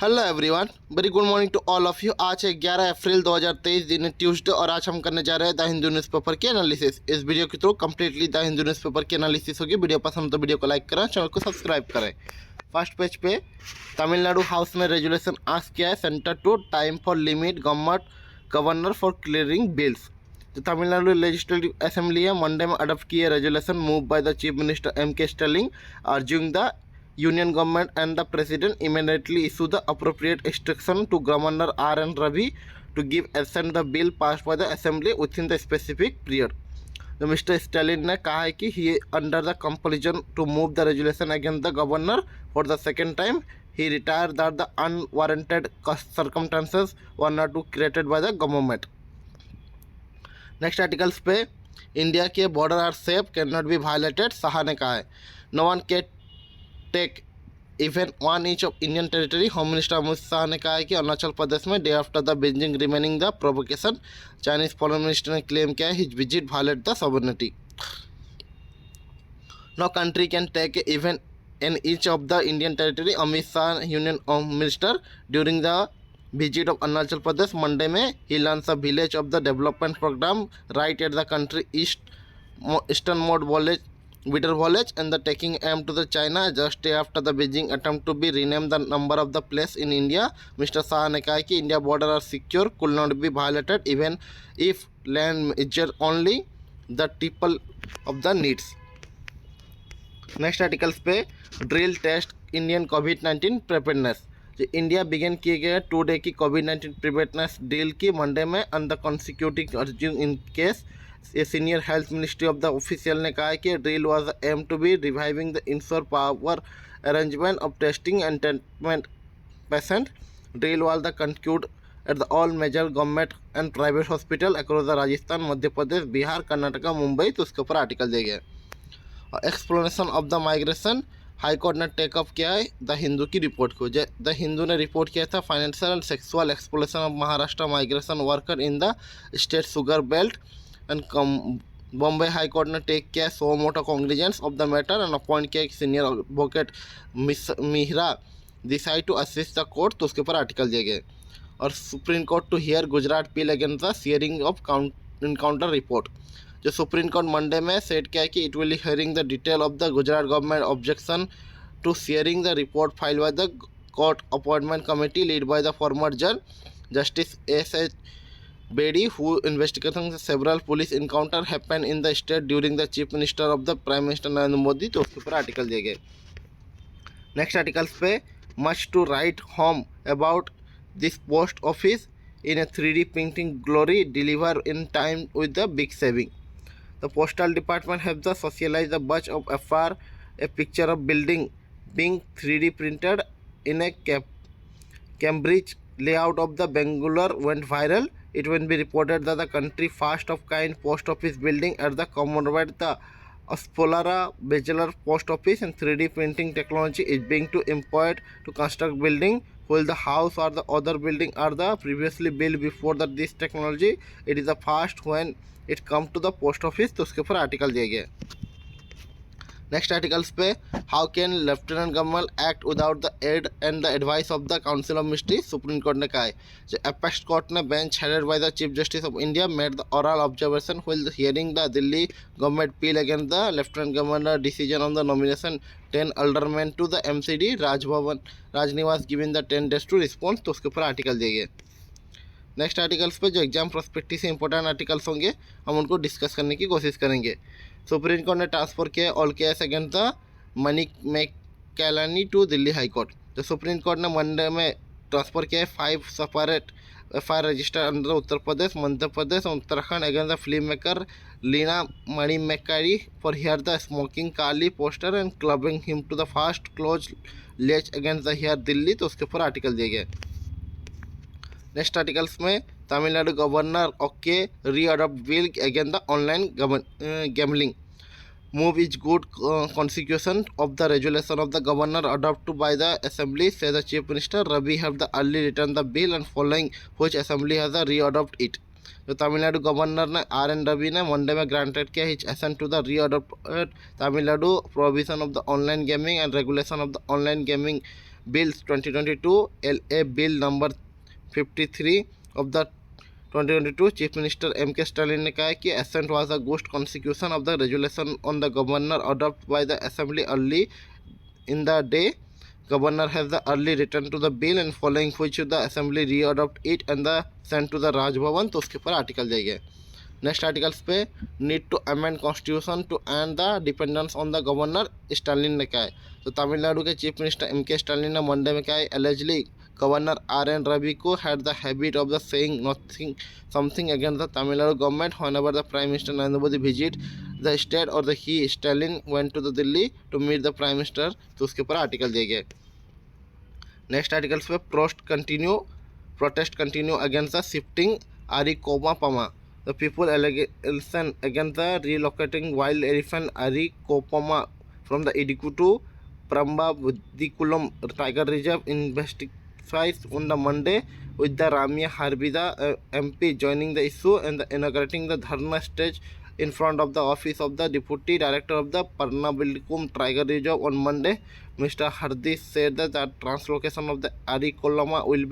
Hello everyone, very good morning to all of you. आज है 11 अप्रैल 2023 दिन ट्यूसडे और आज हम करने जा रहे हैं द हिंदू न्यूज़पेपर के एनालिसिस। इस वीडियो के through completely the Hindu newspaper की एनालिसिस होगी। वीडियो पसंद हो तो वीडियो को लाइक करें, चैनल को सब्सक्राइब करें। फर्स्ट पेज पे तमिलनाडु हाउस में रेजुलेशन आस्क किया है, centre to time for limit governor for clearing bills. जो तमिलनाडु लेजिस्लेटिव असेंबली है, मंडे में अडॉप्ट किए resolution move by the chief minister M.K. Stalin urging the Union government and the president immediately issue the appropriate instruction to Governor R.N. Ravi to give assent the bill passed by the assembly within the specific period. तो mister Stalin ने कहा है कि he under the compulsion to move the resolution against the governor for the second time. He retired that the unwarranted circumstances were not created by the government. Next articles पे India के border are safe can not be violated, Shah ने कहा है। No one के take even 1 inch of Indian territory. Home minister Amit Shah ने कहा है कि अरुणाचल प्रदेश में day after the Beijing remaining the provocation, Chinese foreign minister ने क्लेम किया है his visit violate the sovereignty. No country can take even an inch of the Indian territory, Amit Shah union minister during the visit of Arunachal Pradesh Monday में he learns a village of the development program right at the country easternmost village Bitter village and the taking aim to the China just after the Beijing attempt to be rename the number of the place in India. Mr. Shah ने कहा कि India border are secure, could not be violated even if land measure only the triple of the needs. Next articles पे drill test Indian कोविड-19 preparedness. जो India began किए गए 2 day की कोविड-19 प्रिपेयरनेस ड्रिल की मंडे में on the consecutive urging in case. A senior health ministry of the official ने कहा है कि drill was aim to be reviving the ensure power arrangement of testing and treatment patient. Drill was the concluded at the all major government and private hospital across the Rajasthan, Madhya Pradesh, Bihar, Karnataka, Mumbai. तो उसके ऊपर article दिए गए। Explanation of the migration, high court ने take up किया है the Hindu की report को। द हिंदू ने रिपोर्ट किया था financial and sexual exploration of Maharashtra migration worker in the state sugar belt and Bombay high court ने टेक किया suo motu cognizance of the matter and appoint किया senior advocate Mihir Desai to assist the court. तो उसके ऊपर article दिए गए। और supreme court to hear Gujarat plea against the sharing of encounter report. जो सुप्रीम कोर्ट मंडे में सेट किया है कि it will hearing the detail of the Gujarat government objection to sharing the report file by the court appointment committee lead by the former जज justice S.H. Bedi who investigation several police encounter happen in the state during the chief minister of the prime minister Narendra Modi. तो उसके ऊपर article दिए गए। Next articles पे much to write home about this post office in a 3D printing glory deliver in time with the big saving. The postal department has the socialized a bunch of FR, a picture of building being 3D printed in a Cambridge layout of the Bangalore went viral. It will be reported that the country first of kind post office building at the Commonwealth, the Aspolara Bachelor Post Office and 3D printing technology is being to employed to construct building. While the house or the other building are the previously built before that this technology, it is the first when it comes to the post office. तो उसके ऊपर article दिया गया। Next articles पे how can lieutenant governor act without the aid and the advice of the council of ministry. Supreme court ने कहा है जो अपेक्स कोर्ट ने bench headed by the chief justice of India made the oral observation while hearing the Delhi government plea against the lieutenant governor decision on the nomination 10 aldermen to the MCD Raj Nivas given the 10 days to response. तो उसके ऊपर article दिए गए। Next articles पे जो exam prospective से important articles होंगे हम उनको डिस्कस करने की कोशिश करेंगे। सुप्रीम कोर्ट ने ट्रांसफर किया all case against the Manimekalai to Delhi high court. तो सुप्रीम कोर्ट ने मंडे में ट्रांसफर किया है 5 separate FIR register under Uttar Pradesh, Madhya Pradesh और Uttarakhand against the film maker Leena Manimekalai for here the smoking Kali poster and clubbing him to the first close latch against the here Delhi. तो उसके ऊपर article दिए गए। नेक्स्ट आर्टिकल्स में Tamil Nadu governor okay readopt bill against the online gambling move is good consecution of the resolution of the governor adopted by the assembly, says the chief minister. Ravi have the early returned the bill and following which assembly has the re-adopt it. जो Tamil Nadu governor ने R.N. Ravi ने Monday में granted किया hitch accent to the री-अडॉप्टेड Tamil Nadu provision of the online gaming and regulation of the online gaming Bills 2022, LA Bill number 53 of the 2022, Chief Minister M.K. Stalin ने कहा है कि assent was a good consecution of the resolution on the governor adopted by the assembly early in the day. Governor has the early return to the bill and following which the assembly re-adopt it and the sent to the Raj Bhavan. तो उसके ऊपर article जाएगा. Next articles पे need to amend constitution to end the dependence on the governor Stalin ने कहा है. तो तमिलनाडु के चीफ मिनिस्टर M.K. स्टालिन ने मंडे में कहा है एलिजली गवर्नर R.N. रवि को had the habit of the saying nothing something against the Tamil Nadu government whenever the prime minister Narendra Modi visit the state और the he Stalin went to the Delhi to meet the prime minister. तो उसके ऊपर article दिए गए. Next articles पे protest continue against the shifting आरिकोमा पमा. The people allegation against the relocating wild elephant Arikopama from the Idukku to Prambavudikulam Tiger Reserve investigates on the Monday, with the Ramya Harbida MP joining the issue and inaugurating the Dharna stage in front of the office of the Deputy Director of the Parnabilkum Tiger Reserve on Monday. Mr. Hardi said that the translocation of the Arikolama will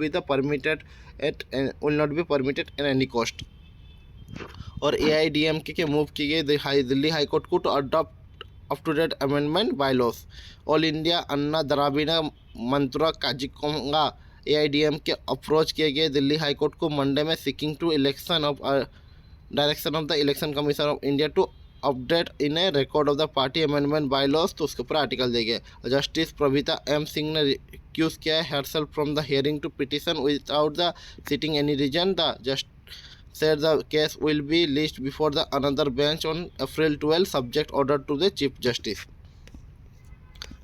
not be permitted at any cost. और AIDMK के move की गई Delhi high court को to adopt up to date amendment bylaws. All India Anna Dravida Munnetra Kazhagam AIDM के approach किए गए Delhi high court को Monday में seeking to direction of the election commission of India to update in a record of the party amendment bylaws. तो उसके ऊपर article दिए गए. Justice प्रभीता M. सिंह ने रिक्यूज किया है herself from the hearing to petition without the sitting any reason. The just said the case will be listed before the another bench on April 12 subject order to the Chief Justice.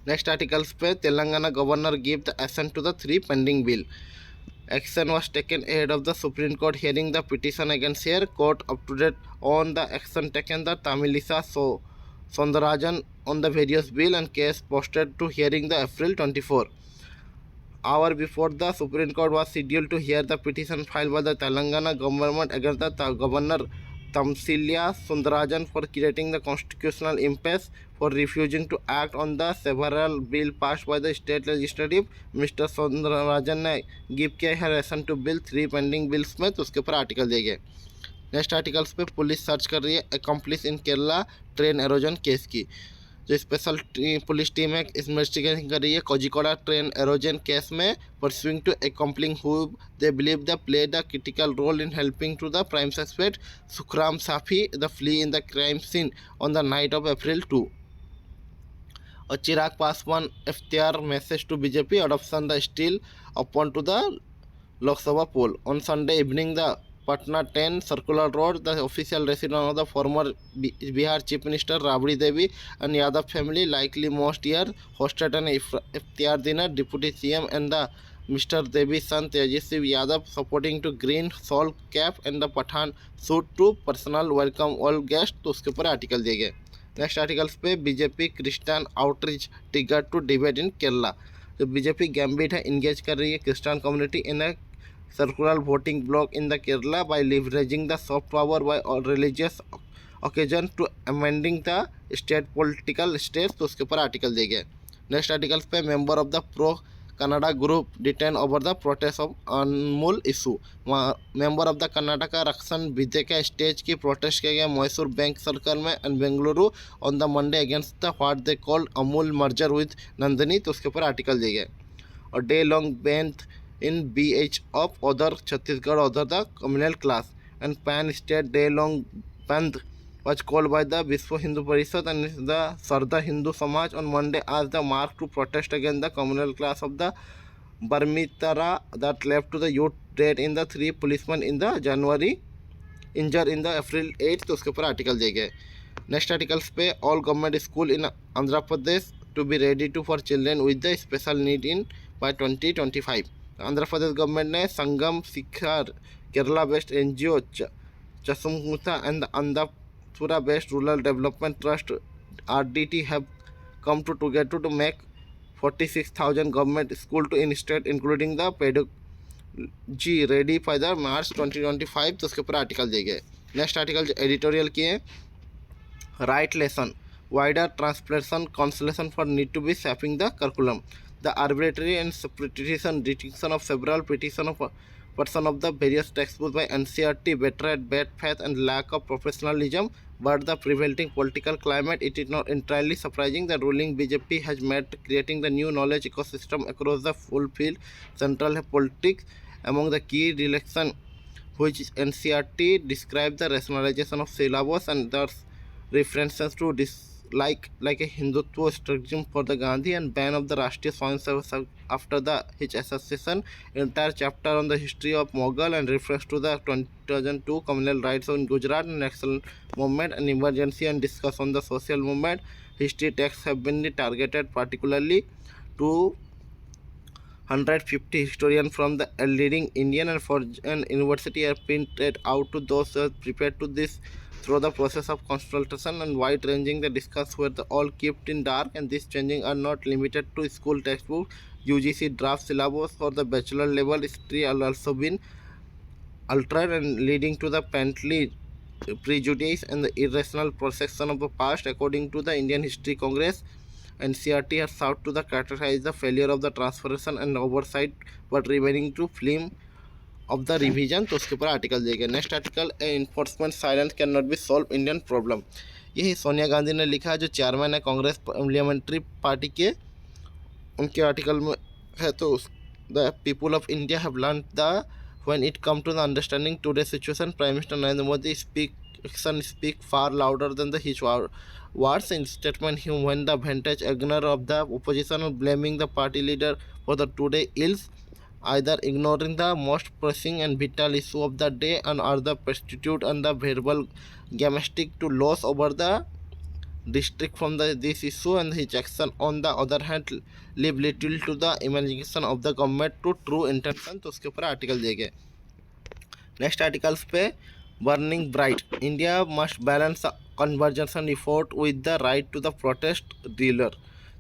Next articles पे Telangana governor gave the assent to the 3 pending bill. Action was taken ahead of the Supreme Court hearing the petition against her court up to date on the action taken the Tamilisa Sondarajan on the various bill and case posted to hearing the April 24. Hour before the Supreme Court was scheduled to hear the petition filed by the Telangana government against the Governor Tamsilia Sundarajan for creating the constitutional impasse for refusing to act on the several bill passed by the state legislative. Mr. Sundarajan ने give किया है reason to bill 3 pending bills में. तो उसके ऊपर article दिए गए. Next articles पे पुलिस सर्च कर रही है accomplice in Kerala train arson case की. जो स्पेशल पुलिस टीम है इन्वेस्टिगेशन कर रही है कोझिकोड ट्रेन एरोजन केस में pursuing to accomplice who they believe the play the critical role in helping to the prime suspect Shahrukh Saifi the flee in the crime scene on the night of April 2. और चिराग पासवान इफ्तियार message to BJP adoption the steel upon to the Lok Sabha poll. On Sunday evening the Patna 10 Circular Road, the official residence of the former Bihar Chief Minister Rabri Devi and Yadav family, likely most year, hosted an iftar dinner. Deputy CM and the Mr. Devi's son Tejasvi Yadav supporting to green shawl cap and the Pathan suit to personal welcome all guests. तो उसके ऊपर article दिए गए. Next articles पे BJP Christian outreach trigger to debate in Kerala. जो BJP gambit है engage कर रही है Christian community in a circular voting block in the Kerala by leveraging the soft power by religious occasion to amending the state political states. तो उसके ऊपर article दिए गए. नेक्स्ट आर्टिकल्स पे member of the pro Kannada group detain over the protest of अनमोल issue. Member of the Karnataka Rakshana Vedike के stage की protest किया गया मैसूर बैंक सर्कल में and Bengaluru on the Monday against the what they called Amul merger with Nandini. तो उसके ऊपर आर्टिकल दिए गए. और डे लॉन्ग बेंथ in BH of other Chhattisgarh other the communal class and pan state day long bandh was called by the Vishwa Hindu Parishad and the Sarda Hindu Samaj on Monday as the mark to protest against the communal class of the Barmitara that left to the youth dead in the 3 policemen in the January injured in the April 8. तो उसके ऊपर article दिए गए. Next articles पे all government school in Andhra Pradesh to be ready to for children with the special need in by 2025. Andhra Pradesh government ने Sangam Shikhar Kerala based NGO चसमुथा and अंधापुरा based rural development trust RDT have come together to make 46,000 government school to in state including the pedagogy ready by the March 2025. तो उसके ऊपर article दिए गए. Next article editorial किए right lesson wider translation constellation for need to be shaping the curriculum. the arbitrary and superstition detection of several petition of person of the various textbooks by NCERT betrayed bad faith and lack of professionalism. But the prevailing political climate, it is not entirely surprising that ruling BJP has met creating the new knowledge ecosystem across the full field central politics. Among the key election which NCERT described the rationalization of syllabus and thus references to like a Hindutva strategy for the Gandhi and ban of the Rashtriya Swayam Sevak after his assassination, entire chapter on the history of Mughal and reference to the 2002 communal rights in Gujarat and national movement and emergency and discuss on the social movement. History texts have been targeted particularly to 150 historians from the leading Indian and foreign university are printed out to those who are prepared to this through the process of consultation and wide-ranging the discuss were all kept in dark, and these changing are not limited to school textbook. UGC draft syllabus for the bachelor level history are also been altered and leading to the patently prejudice and the irrational perception of the past. According to the Indian History Congress, NCERT has sought to characterize the failure of the transformation and oversight but remaining to film of the revision. तो उसके ऊपर article दिए गए. Next article, enforcement silence can not B solve Indian problem. यही सोनिया गांधी ने लिखा है जो चेयरमैन है कांग्रेस पार्लियामेंट्री पार्टी के, उनके आर्टिकल में है. तो the people of India have learn the when it comes to the understanding today's situation, Prime Minister Narendra Modi speak far louder than his words. In statement, he when the vantage ignore of the opposition blaming the party leader for the today ills, either ignoring the most pressing and vital issue of the day and or the prostitute and the verbal gymnastic to loss over the district from this issue, and his action on the other hand leave little to the imagination of the government to true intention. तो उसके ऊपर article दिए गए. Next articles पे, burning bright, India must balance conservation effort with the right to the protest dealer.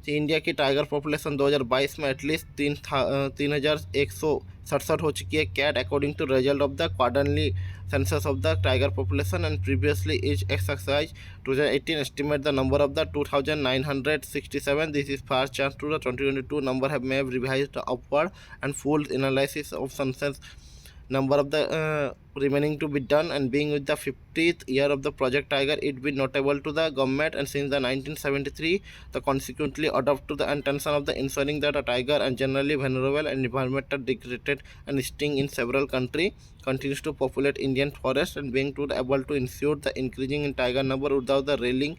India की tiger population 2022 में at least 3,167 हो चुकी है cat, according to result of the quarterly census of the tiger population and previously each exercise 2018 estimate the number of the 2,967. This is far chance to the 2022 number have may have revised upward and full analysis of census number of the remaining to be done, and being with the 50th year of the project tiger, it be notable to the government and since the 1973 the consequently adopt to the intention of the ensuring that a tiger and generally vulnerable and environmental degraded and sting in several country continues to populate Indian forest, and being to able to ensure the increasing in tiger number without the railing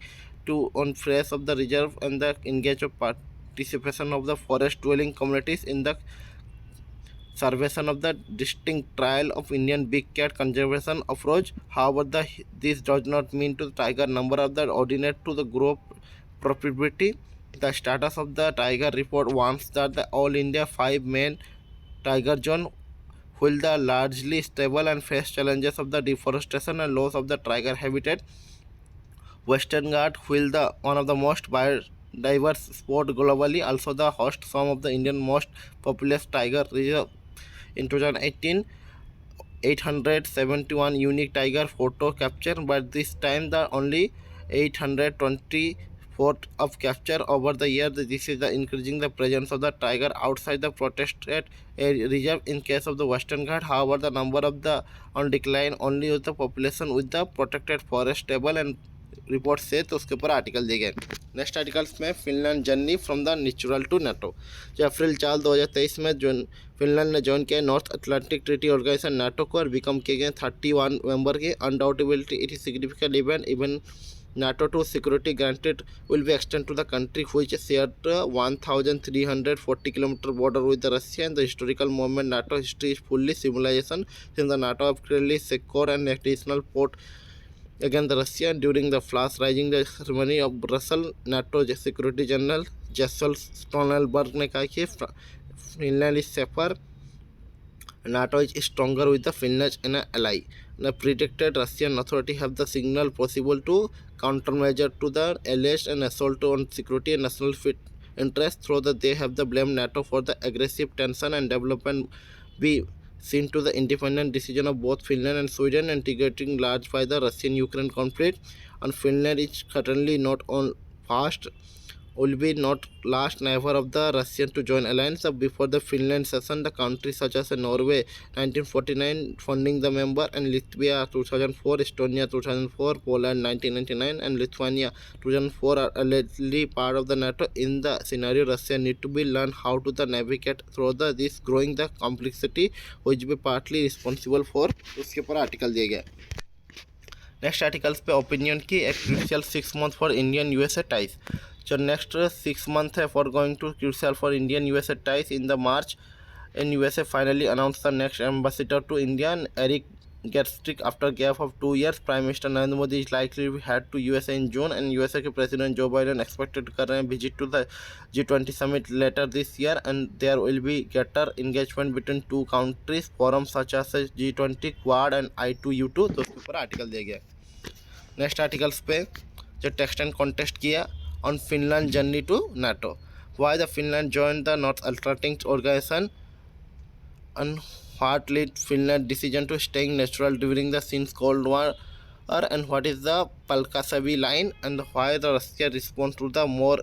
to on phrase of the reserve and the engage of participation of the forest dwelling communities in the salvation of the distinct trial of Indian big cat conservation approach. However, this does not mean to the tiger number of the ordinate to the group propriety. The status of the tiger report warns that the all India 5 main tiger zone will the largely stable and face challenges of the deforestation and loss of the tiger habitat. Western Ghat will the one of the most biodiverse sport globally, also the host some of the Indian most populous tiger reserve. In 2018, 871 unique tiger photo capture, but this time the only 824 of capture over the year. This is the increasing the presence of the tiger outside the protected reserve in case of the Western Ghat. However, the number of the on decline only with the population with the protected forest stable and report से. तो उसके ऊपर article दिए गए. Next articles में, Finland journey from the natural to NATO. जो April 4 2023 में Finland ने ज्वाइन किया North Atlantic Treaty Organization NATO को और बिकम किए गए 31 मेंबर के. Undoubtedly it is significant event even NATO to security granted will be extended to the country which shared 1,340 km border with the Russia, and the historical moment NATO history is fully civilization since the NATO have clearly secured an additional port against the Russia during the flash rising the ceremony of Brussels. NATO Security General Jens Stoltenberg ने कहा कि Finland is safer, NATO is stronger with the Finland and an ally. The predicted Russian authority have the signal possible to countermeasure to the alleged and assault on security and national interest through that they have the blame NATO for the aggressive tension and development be seen to the independent decision of both Finland and Sweden integrating large by the Russian-Ukraine conflict. And Finland is currently not on fast will be not last never of the Russian to join alliance. Before the Finland session, the countries such as Norway 1949 funding the member, and Latvia 2004, Estonia 2004, Poland 1999, and Lithuania 2004 are allegedly part of the NATO. In the scenario, Russia need to be learn how to the navigate through the this growing the complexity, which be partly responsible for. उसके ऊपर article दिया गया। Next articles पे opinion की एक crucial 6 month for Indian USA ties. जो next 6 month है for going to crucial for Indian USA ties in the March in USA finally announced the next ambassador to India, Eric Gerstrick. After a gap of 2 years, Prime Minister Narendra Modi is likely to head to USA in June, and USA के President Joe Biden expected to कर रहे हैं visit to the G20 summit later this year, and there will be greater engagement between two countries. Forums such as G20, Quad and I2U2, तो उसके ऊपर article दिया गया। Next articles पे जो टेक्स्ट एंड कॉन्टेस्ट किया on Finland journey to NATO. Why the Finland join the North Atlantic Organization and what led Finland's decision to staying neutral during the since Cold War, and what is the Palkasavi line, and why the Russia response to the more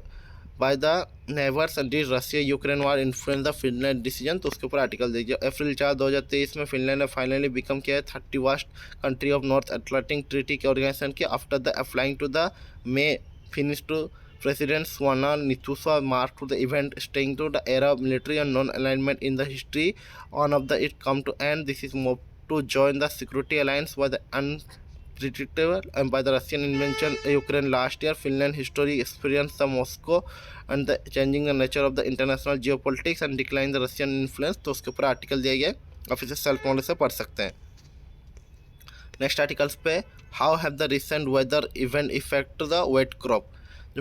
by the neighbors, and did Russia Ukraine war influence the Finland decision। तो उसके ऊपर article देखिए। अप्रैल 4 2023 में Finland ने finally become किया है 31st country of North Atlantic Treaty के Organization के after the applying to the May Finnish to President Swana Nitusa marked to the event, staying to the era of military and non-alignment in the history. On of the it come to end. This is moved to join the security alliance by the unpredictable and by the Russian invasion Ukraine last year. Finland history experienced the Moscow and the changing the nature of the international geopolitics and decline the Russian influence। तो उसके ऊपर article दिया गया, आप इसे self knowledge से पढ़ सकते हैं। नेक्स्ट आर्टिकल्स पे how have the recent weather event effect the wheat crop.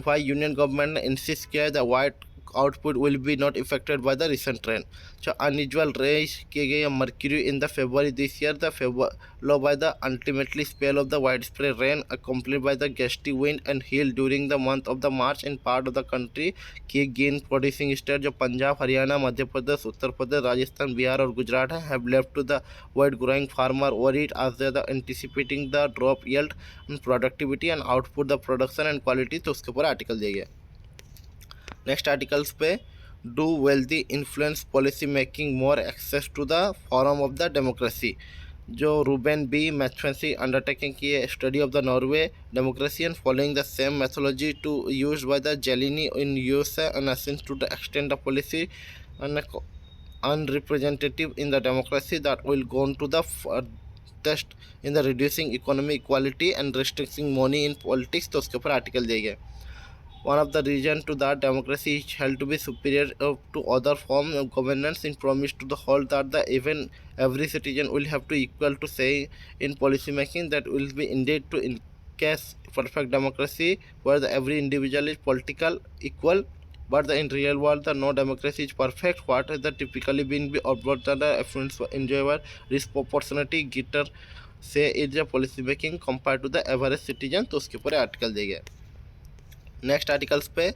why union government insists किया the white output will be not affected by the recent trend। So unusual rays किए गए mercury in the February this year, the followed by the ultimately spell of the widespread rain accompanied by the gusty wind and hail during the month of the March in part of the country। की gain producing state जो पंजाब, हरियाणा, मध्य प्रदेश, उत्तर प्रदेश, राजस्थान, बिहार और गुजरात है have left to the wide growing farmer worried as they are anticipating the drop yield and productivity and output the production and quality। तो उसके ऊपर article दिया गया। Next articles पे do wealthy influence policy making more access to the forum of the democracy. जो Ruben B मैथमेसी undertaking की है study of the Norway democracy and following the same methodology to use by the जेलिनी in USA and असेंस to the extent the policy unrepresentative in the democracy that will go on to the furthest in the reducing economic equality and restricting money in politics। तो उसके ऊपर article दिया गया। One of the reasons to that democracy is held to be superior to other forms of governance in promise to the whole that the even every citizen will have to equal to say in policy making, that will be indeed to in case perfect democracy where the every individual is political equal, but in real world the no democracy is perfect। What has the typically been observed that the affluence enjoy disproportionately greater say is the policy making compared to the average citizen। तो उसके ऊपर article दिया गया। Next articles पे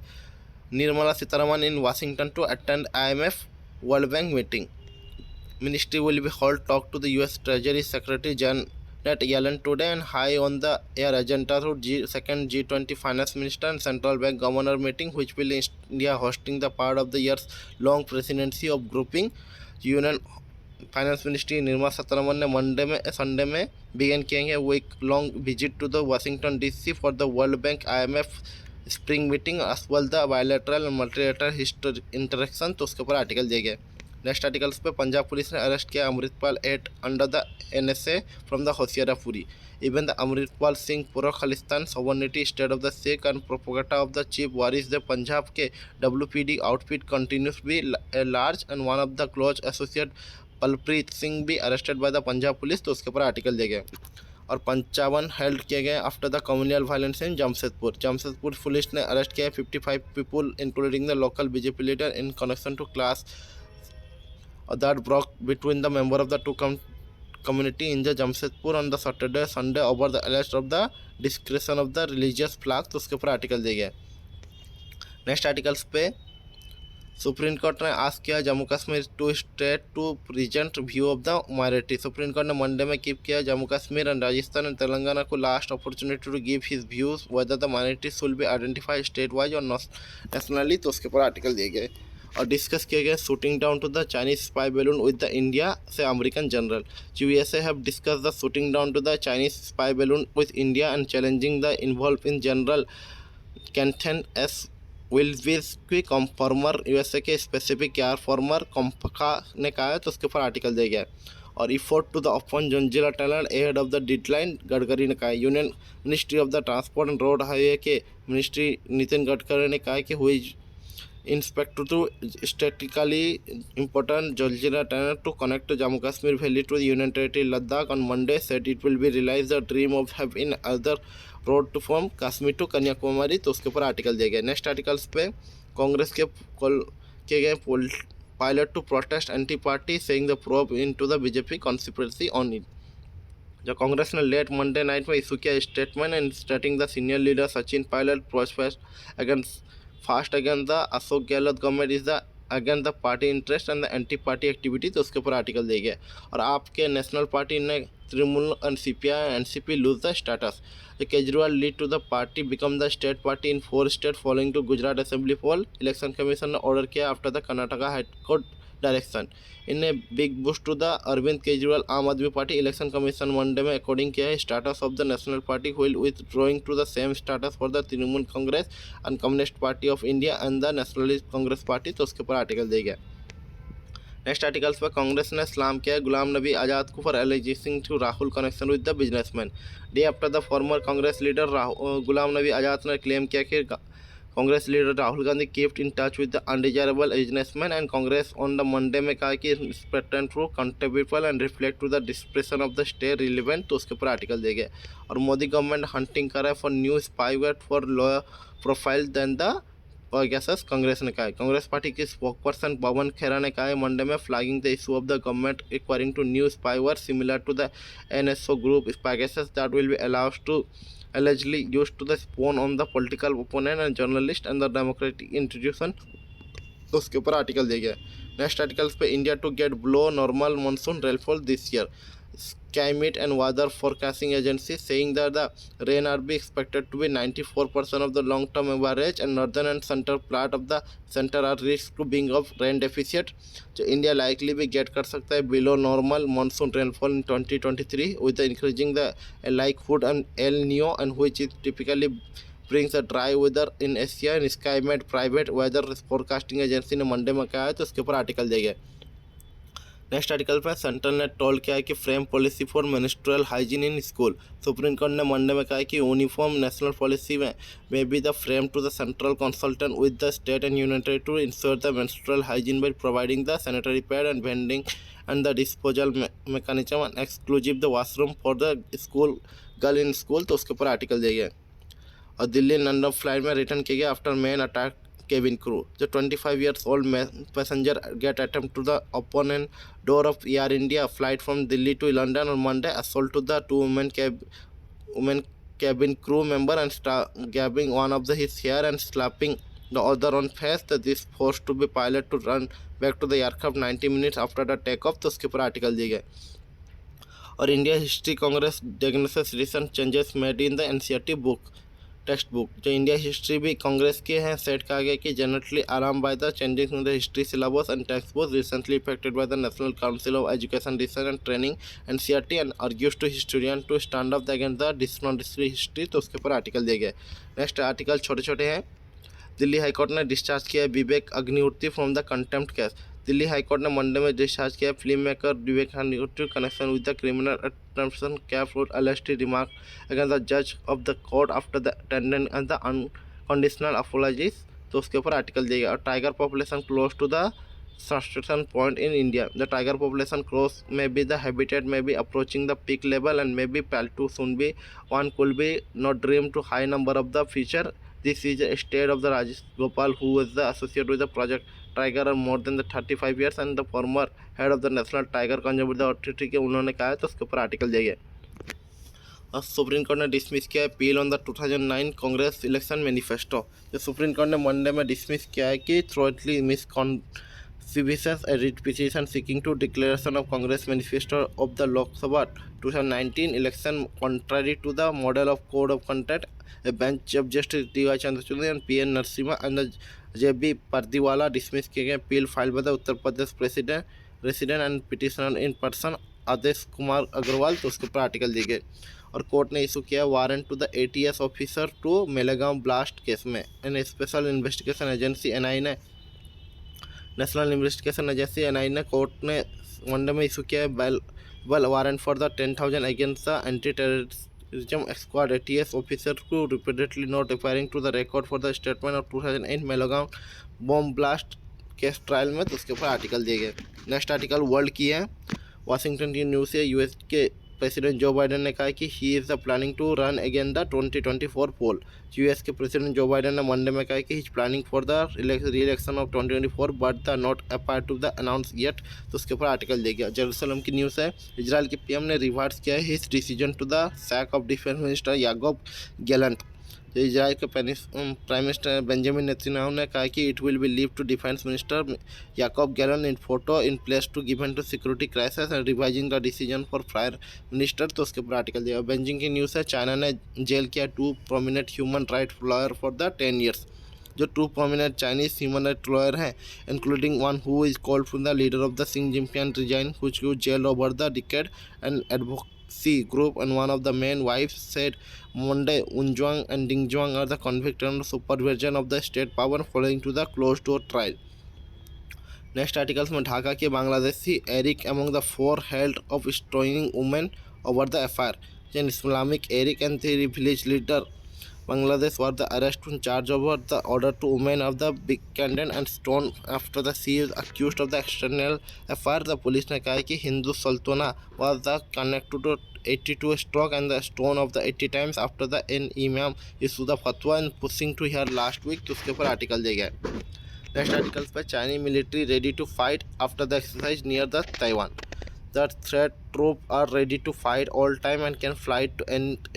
Nirmala Sitharaman in Washington to attend IMF World Bank meeting. Ministry will be hold talk to the US treasury secretary Janet Yellen today and high on the air agenda to second G20 finance minister and central bank governor meeting, which will India hosting the part of the years long presidency of grouping। Union finance ministry Nirmala Sitharaman ने Sunday में began किए week long visit to the Washington DC for the World Bank IMF spring meeting as well the bilateral and multilateral interaction. तो उसके ऊपर article दिया गया। Next articles पे Punjab police ने अरेस्ट किया Amritpal 8 under the NSA from the होशियारापुरी। Even the Amritpal Singh पूर्व Khalistan sovereignty state of the Sikh and propagator of the chief Waris the Punjab के WPD outfit continues be large and one of the close associate Palpreet Singh भी arrested by the Punjab police. तो उसके ऊपर article दिया गया। और 55 हेल्ड किए गए after the communal violence in Jamshedpur police ने अरेस्ट किया 55 people including the local BJP leader in connection to clash that broke between the member of the two community in the Jamshedpur on the Saturday Sunday over the alleged of the desecration of the religious flag। तो उसके ऊपर article दिया गया। Next articles पे supreme court ने ask किया Jammu Kashmir to state to present view of the minority. Supreme court ने Monday में कीप किया जम्मू कश्मीर एंड राजस्थान एंड तेलंगाना को last opportunity to give his views whether the minority should be identified state wise और nationally. तो उसके ऊपर आर्टिकल दिए गए और डिस्कस किए गए shooting down to the Chinese spy balloon with the India से American general. USA have discuss the shooting down to the Chinese spy balloon with India and challenging the involve in general Kenneth S Wilsbach former USA के specific air former कॉम्पका ने कहा है। तो उसके ऊपर article दिया गया है और effort to the open Zojila tunnel ahead of the deadline Gadkari ने कहा है। Union ministry of the transport and road highway के मिनिस्ट्री नितिन गडकरी ने कहा है कि हुई inspect to statistically important Zoljira tunnel to connect Jammu Kashmir Valley to the Union Territory Ladakh on Monday said it will be realized the dream of having other road to from Kashmir to Kanyakumari। तो उसके ऊपर article दिया गया। Next articles पे कांग्रेस के किए गए Pilot to protest anti party saying the probe into the BJP conspiracy on it. जो कांग्रेस ने लेट मंडे नाइट में इशू किया statement and stating the senior leader Sachin Pilot protest against fast against the Ashok Gehlot government is the against the party interest and the anti party activity. तो उसके ऊपर article दिए गए और आपके नेशनल पार्टी ने Trinamool and CPI NCP lose the status. The Kejriwal lead to the party become the state party in 4 state following to Gujarat assembly poll. Election commission ने order किया after the Karnataka high court direction in a big boost to the Arvind Kejriwal Aam Aadmi Party. Election commission Monday में according किया है status of the national party while with drawing to the same status for the Trinamool Congress and communist party of India and the nationalist Congress party. तो उसके ऊपर article दिया गया। Next articles पर कांग्रेस ने सलाम किया गुलाम नबी आज़ाद को for alleging to Rahul connection with the businessman. Day after the former Congress leader Ghulam Nabi Azad ने क्लेम किया कि Congress leader Rahul Gandhi kept in touch with the undesirable businessman and Congress on the Monday में कहा कि respected to contemptible and reflect to the desperation of the state relevant. तो उसके ऊपर article दिए गए और मोदी गवर्नमेंट हंटिंग कर रहा है for new spyware for lower profile than the Pegasus. Congress ने कहा है। कांग्रेस पार्टी के स्पोकपर्सन पवन खेरा ने कहा है मंडे में flagging the issue of the government acquiring to new spyware similar to the NSO group स्पाइगेसेस that will be allowed to allegedly used to the spawn on the political opponent and journalist and the democratic institution। तो उसके ऊपर article दिया गया। Next articles पे India to get below normal monsoon rainfall this year Skymet and weather forecasting agency saying that the rain are be expected to be 94% of the long-term average and northern and central part of the center are risk to being of rain deficit। जो India likely भी gate कर सकता है below normal monsoon rainfall in 2023 with the increasing the like food and El Nino and which is typically brings a dry weather in Asia and Skymet private weather forecasting agency ने Monday में कहा है। तो उसके ऊपर article दिया गया। Next article पर सेंटर ने टोल किया है कि frame policy for menstrual hygiene in school. Supreme court ने मंडे में कहा है कि यूनिफॉर्म नेशनल पॉलिसी में be the frame to the central consultant with the state and union territory to ensure the menstrual hygiene by providing the sanitary pad and vending and the disposal mechanism and exclusive the washroom for the school girl in school. तो उसके ऊपर article दिया गया और Delhi London flight में return किया गया after man attack cabin crew। The 25 years old passenger get attempt to the open and door of Air India flight from Delhi to London on Monday, assault to the two women cabin crew member and grabbing one of his hair and slapping the other on face। This forced to be pilot to run back to the aircraft 90 minutes after the takeoff। तो उसके ऊपर article दिए गए और India history Congress diagnosis recent changes made in the NCERT book text book. जो India history भी कांग्रेस के हैं सेट कहा गया कि generally alarm by the changes in the history syllabus and text book recently effected by the national council of education research and training NCERT and argues to historian to stand up against the dishonesty history. तो उसके ऊपर article दिए गए। Next article छोटे छोटे हैं। Delhi high court ने discharge किया Vivek Agnihotri from the contempt case. Delhi high court ने मंडे में डिस्चार्ज किया film maker Vivek Agnihotri connection with the criminal अटेम्प्शन कैप for alleged remark against the judge of the court after the attendance and the unconditional apologies। तो उसके ऊपर आर्टिकल दिया गया और tiger population close to the saturation point in India। The tiger population close may be the habitat may be approaching the peak level and may be pale to soon be one could be not dream to high number of the future। This is a state of the Rajesh Gopal who was the associate with the project Tiger और more than the 35 years and the former head of the National Tiger Conservation Authority के उन्होंने कहा है। तो उसके ऊपर article दिया गया सुप्रीम कोर्ट ने डिसमिस किया है appeal on the 2009 Congress election manifesto. जो सुप्रीम कोर्ट ने मंडे में डिसमिस किया है कि थ्रोटली misconceived a writ petition seeking to declaration of Congress manifesto of the Lok Sabha 2019 election contrary to the model of code of conduct. A bench of Justice D.Y. Chandrachud and P.N. Narasimha and the J.B. Pardiwala dismissed किए गए appeal filed by the Uttar Pradesh resident and petitioner in person आदेश कुमार अग्रवाल। तो उसके ऊपर article दिए गए और court ने issue किया warrant to the ATS officer to Malegaon blast case में। An special investigation agency NI ने नेशनल इन्वेस्टिगेशन एजेंसी NI ने कोर्ट ने मंडे में इशू किया है warrant for the 10,000 against the anti terrorism squad ATS officer को repeatedly not appearing to the record for the statement of 2008 Malegaon bomb blast case trial में। तो उसके ऊपर आर्टिकल दिए गए। नेक्स्ट आर्टिकल वर्ल्ड की है। वाशिंगटन की न्यूज़ से यूएस के प्रेसिडेंट जो बाइडेन ने कहा कि he is planning to run again the 2024 poll. US के प्रेसिडेंट जो बाइडेन ने मंडे में कहा कि he is planning for the re-election of 2024 but the not apart to the announce yet. तो उसके ऊपर आर्टिकल दिया गया। जेरूसलम की न्यूज़ है। इजराइल के PM ने रिवर्स किया है his decision to the sack of defence minister याकूब गैलेंट। तो इजराइल के प्राइम मिनिस्टर बेंजामिन नेतन्याहू ने कहा कि it will be leave to defence minister याकूब Gallant in photo in place to given to security crisis and revising the decision for prior minister. तो उसके ऊपर आर्टिकल दिया। बेजिंग की न्यूज़ है। चाइना ने जेल किया 2 prominent human right lawyer for the 10 years. जो 2 prominent Chinese human right lawyer हैं including one who is called from the leader of the सिंग Jinping regime which was jailed over the decade and advocacy group and one of the main wives said Monday Unjuang and Dingjuang are the convicted under supervision of the state power following to the closed door trial. Next articles में ढाका के Bangladeshi Eric among the 4 held of stoning women over the affair. An Islamic Eric and 3 village leader Bangladesh were the arrest on charge over the order to women of the big candidate and stone after the she is accused of the external affair. The police ने कहा कि Hindu सल्तोना was the connected to 82 stroke and the stone of the 80 times after the an imam issued the fatwa and pushing to her last week. तो उसके ऊपर article दिया गया। Next articles पर Chinese military ready to fight after the exercise near the Taiwan. The threat troops are ready to fight all time and can fly to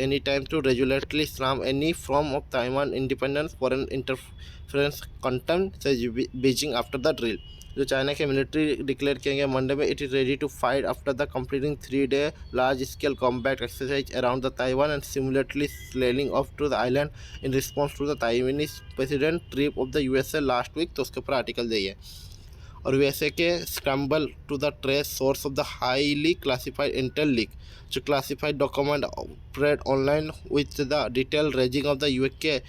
any time to resolutely slam any form of Taiwan independence foreign interference contempt, says Beijing after the drill. जो China के military declare किया गया Monday में it is ready to fight after the completing 3-day large scale combat exercise around the Taiwan and simultaneously sailing off to the island in response to the Taiwanese president trip of the USA last week. तो उसके ऊपर article दिए और USA के scramble to the trace source of the highly classified intel leak. जो classified document operate online with the detail raising of the UK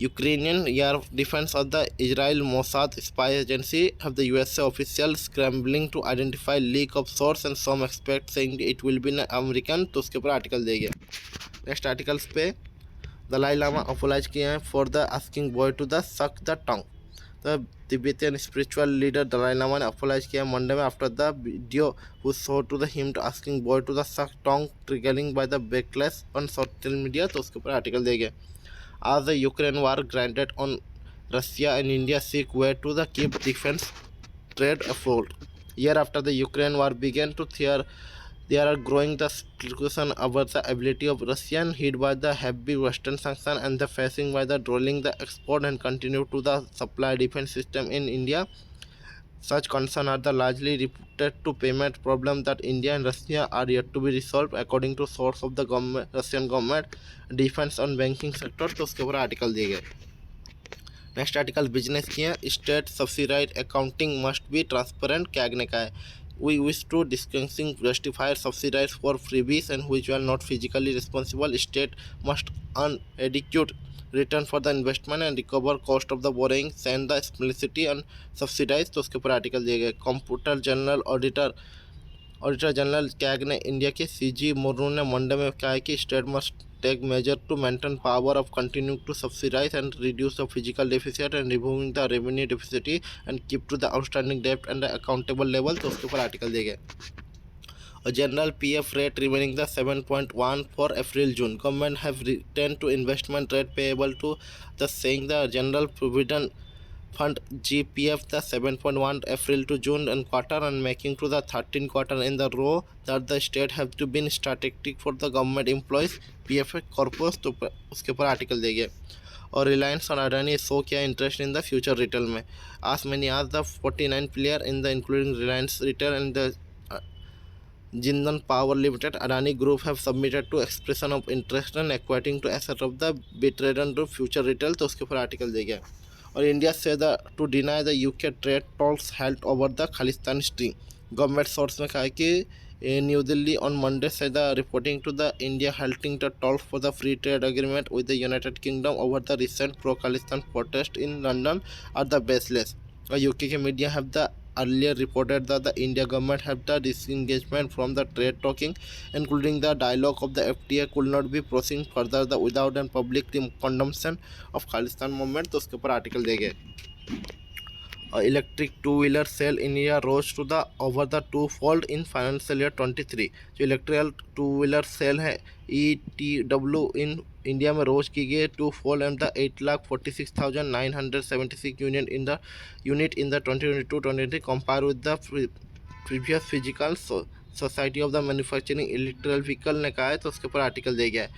Ukrainian Air Defense of the Israel Mossad spy agency have the USA officials scrambling to identify leak of source and some expect saying it will be an American. तो उसके ऊपर article दिए गए. Next articles पे Dalai Lama apologise किए हैं for the asking boy to the suck the tongue. The Tibetan spiritual leader Dalai Lama ने apologise किया मंडे में after the video who show to the him to asking boy to the suck tongue triggering by the backlash on social media. तो उसके ऊपर article दिए गए. As the Ukraine war granted on Russia and India seek way to the keep defense trade afloat. Year after the Ukraine war began to there are growing the speculation about the ability of Russian hit by the heavy Western sanction and the facing by the drawing the export and continue to the supply defense system in India. Such concerns are the largely reported to payment problem that India and Russia are yet to be resolved according to source of the Russian government defense and banking sector. तो उसके ऊपर article दिए गए. Next article business की है. State subsidize accounting must be transparent. क्या ने कहा है we wish to discussing justified subsidies for freebies and which are not physically responsible. State must earn adequate return for the investment and recover cost of the borrowing, send the explicitly and subsidize. तो उसके ऊपर article दिए गए. Computer general auditor general CAG ने India के CG Murmu ने Monday में कहा है कि state must take major to maintain power of continue to subsidize and reduce the physical deficit and removing the revenue deficit and keep to the outstanding डेब्ट and accountable level. तो उसके ऊपर article दिए गए. A general PF rate remaining the 7.1 for April-June. Government have returned to investment rate payable to the saying the general provident fund GPF the 7.1 April to June and quarter and making to the 13 quarter in the row that the state have to be strategic for the government employees PF corpus। तो उसके ऊपर article देंगे। और रिलायंस और Adani show किया interest in the future retail में। आज मैंने आज the 49 player in the including Reliance retail and the Jindal Power Limited, Adani Group have submitted to expression of interest and acquiring to asset of the bid to future retail। तो उसके ऊपर article दे गया। और India से the to deny the UK trade talks held over the Khalistan string. Government source में कहा है कि न्यू दिल्ली ऑन मंडे से the reporting to the India halting the talks for the free trade agreement with the United Kingdom over the recent pro Khalistan protest in London are the baseless. UK के media have the earlier reported that the India government had the disengagement from the trade talking, including the dialogue of the FTA could not be proceeding further without an public condemnation of Khalistan movement। तो उसके ऊपर article दे गए। Electric two wheeler sale in India rose to the over the two fold in financial year 23। जो electrical two wheeler sale है ETW in India में rose की गई 2 fold and the 8,46,976 unit in the 2022-23 compare with the previous physical society of the manufacturing electrical vehicle ने कहा है। तो उसके ऊपर आर्टिकल दे गया है।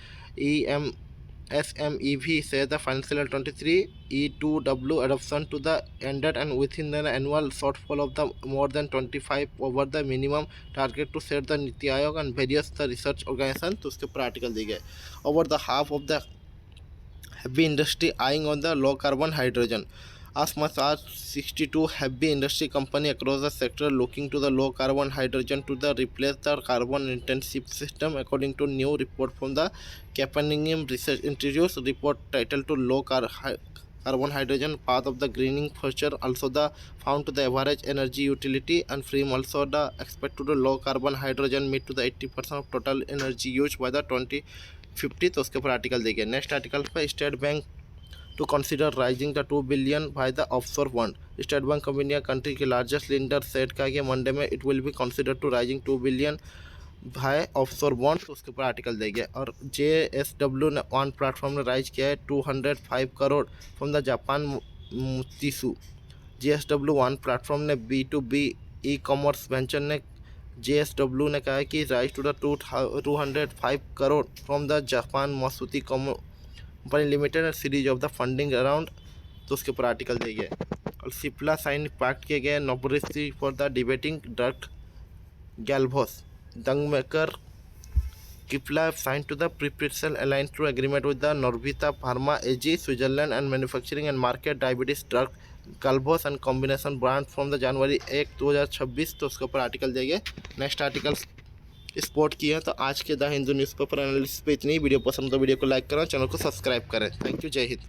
SMEV says the financial year 23 E2W adoption to the ended and within the annual shortfall of the more than 25 over the minimum target to set the Niti Aayog and various the research organization। तो उसके ऊपर article दी गए। Over the half of the heavy industry eyeing on the low carbon hydrogen। As much as 62 heavy industry company across the sector looking to the low carbon hydrogen to the replace the carbon intensive system, according to new report from the Capernaum Research Institute report titled to low carbon hydrogen path of the greening future, also the found to the average energy utility and frame also the expect to the low carbon hydrogen meet to the 80% of total energy used by the 2050। तो उसके ऊपर article देखिए। Next article पर state bank to consider raising the 2 billion by the offshore fund। State Bank of India country के largest lender set का कि Monday में it will be consider to raising 2 billion by offshore bond. तो उसके ऊपर article देंगे। और JSW ने ऑन प्लेटफॉर्म ने राइज किया है 205 crore from the Japan Mitsui. JSW one platform ने B2B ई कॉमर्स वेंचर ने JSW ने कहा है कि raise to the 205 crore from the Japan मसूती company limited series of the funding around. तो उसके ऊपर आर्टिकल दिए। और सिप्ला साइन पैक्ट किए गए नोबरिस्टी for the debating drug Galvus drug maker Cipla sign to the प्रीप्रेसल अलाइन to agreement with the Novartis pharma AG Switzerland and manufacturing and market diabetes drug Galvus and combination brand from the January 1, 2026। तो उसके ऊपर article दिए। Next article sport की है। तो आज के द हिंदू न्यूज़पेपर एनालिसिस पे इतनी। वीडियो पसंद तो वीडियो को लाइक करें, चैनल को सब्सक्राइब करें। थैंक यू, जय हिंद।